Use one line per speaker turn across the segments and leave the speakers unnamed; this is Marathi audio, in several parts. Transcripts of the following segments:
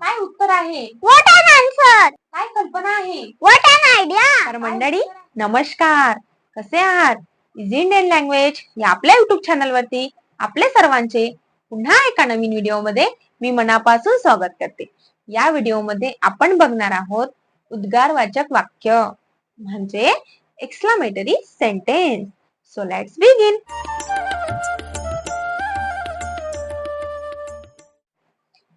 काय उत्तर आहे?
What an answer.
काय कल्पना आहे?
What an idea.
तर मंडळी नमस्कार, कसे आहात? इझी इंडियन लँग्वेज या आपल्या युट्यूब चॅनल वरती आपले सर्वांचे पुन्हा एका नवीन व्हिडिओ मध्ये मी मनापासून स्वागत करते. या व्हिडिओ मध्ये आपण बघणार आहोत उद्गारवाचक वाक्य म्हणजे exclamatory sentence. So let's begin.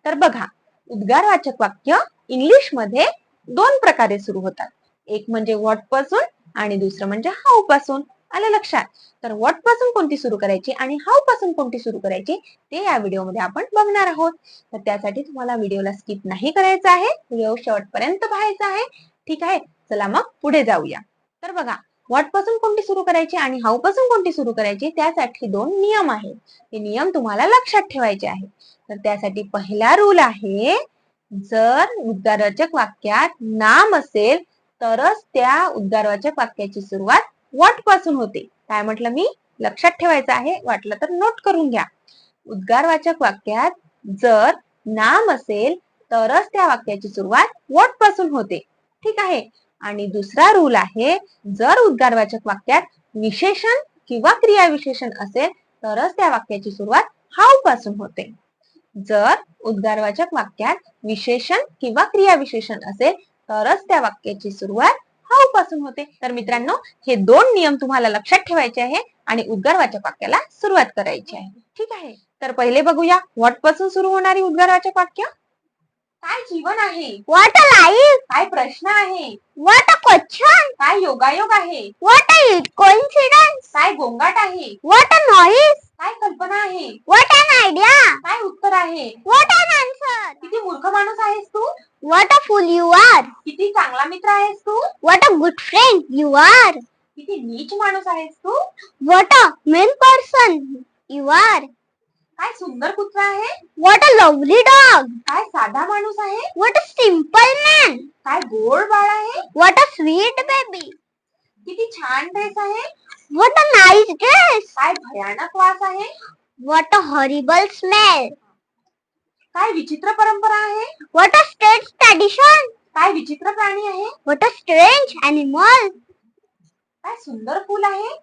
तर बघा, उद्गारवाचक वाक्य इंग्लिश मध्ये दोन प्रकारे सुरू होतात. एक म्हणजे व्हॉट पासून आणि दुसरं म्हणजे हाऊ पासून. आलं लक्षात? तर व्हॉट पासून कोणती सुरू करायची आणि हाऊ पासून कोणती सुरू करायची ते या व्हिडिओ मध्ये आपण बघणार आहोत. तर त्यासाठी तुम्हाला व्हिडिओला स्किप नाही करायचा आहे, व्हिडिओ शेवटपर्यंत पाहायचा आहे. ठीक आहे, चला मग पुढे जाऊया. तर बघा, व्हॉट पासून कोणती सुरू करायची आणि हाऊ पासून कोणती सुरू करायची त्यासाठी दोन नियम आहेत. ते नियम तुम्हाला लक्षात ठेवायचे आहेत. तर त्यासाठी पहिला रूल आहे, जर उद्गारवाचक वाक्यात नाम असेल तरच त्या उद्गारवाचक वाक्याची सुरुवात व्हॉट पासून होते. काय म्हटलं मी? लक्षात ठेवायचं आहे, वाटलं तर नोट करून घ्या. उद्गारवाचक वाक्यात जर नाम असेल तरच त्या वाक्याची सुरुवात व्हॉट पासून होते. ठीक आहे. आणि दुसरा रूल आहे, जर उद्गारवाचक वाक्यात विशेषण किंवा क्रियाविशेषण असेल तरच त्या वाक्याची सुरुवात हाऊ पासून होते. जर उद्गारवाचक वाक्यात विशेषण किंवा क्रियाविशेषण असेल तरच त्या वाक्याची सुरुवात हाऊ पासून होते. तर मित्रांनो, हे दोन नियम तुम्हाला लक्षात ठेवायचे आहे आणि उद्गारवाचक वाक्याला सुरुवात करायची आहे. ठीक आहे. तर पहिले बघूया व्हॉट पासून सुरू होणारी उद्गारवाचक वाक्य. काय जीवन आहे?
What a life.
काय प्रश्न आहे?
What a question.
काय योगायोग आहे?
What a coincidence.
काय गोंगाट आहे?
What a noise.
काय कल्पना आहे?
What an idea.
काय उत्तर आहे?
What an answer.
किती मूर्ख माणूस आहेस तू?
What a fool you are.
किती चांगला मित्र आहेस तू?
What a good friend you are.
किती नीच माणूस आहेस तू?
What a mean person you are.
काय सुंदर कुत्रा आहे?
What a lovely dog.
काय साधा माणूस आहे?
What a simple man.
काय गोड बाळ आहे?
What a sweet baby.
किती छान ड्रेस आहे?
What a nice dress.
काय भयानक वास आहे?
What a horrible smell.
काय विचित्र परंपरा आहे?
What a strange tradition.
काय विचित्र प्राणी आहे?
What a strange animal.
काय सुंदर फूल आहे?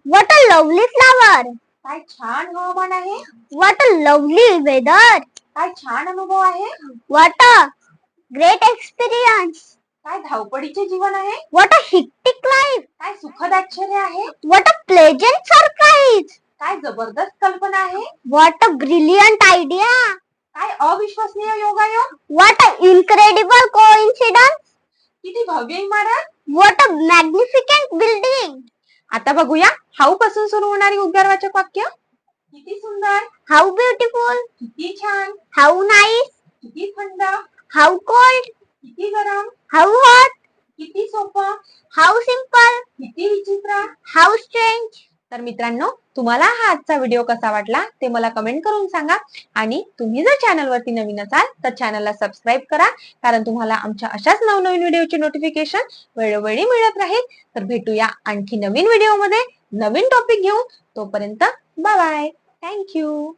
What a lovely flower.
काय छान हवामान आहे?
What a lovely weather.
काय छान अनुभव आहे?
What a great experience.
काय धावपळीचे जीवन आहे?
What a hectic life.
काय सुखद आश्चर्य आहे?
What a pleasant surprise.
काय जबरदस्त कल्पना आहे?
What a brilliant idea.
काय अविश्वसनीय योगायोग?
What an incredible coincidence.
किती भव्य इमारत?
What a magnificent building.
आता बघूया हाऊ पासून सुरू होणारी उद्गारवाचक वाक्य. किती सुंदर.
How beautiful.
किती छान.
How nice.
किती थंड.
How cold.
किती गरम.
How hot.
किती सोपं.
How simple.
किती विचित्र.
How strange.
तर मित्रांनो, तुम्हाला हा आजचा व्हिडिओ कसा वाटला ते मला कमेंट करून सांगा. आणि तुम्ही जर चॅनल वरती नवीन असाल तर चॅनलला सबस्क्राईब करा, कारण तुम्हाला आमच्या अशाच नवनवीन व्हिडिओची नोटिफिकेशन वेळोवेळी मिळत राहील. तर भेटूया आणखी नवीन व्हिडिओ मध्ये नवीन टॉपिक घेऊन. तोपर्यंत बाय बाय. थँक्यू.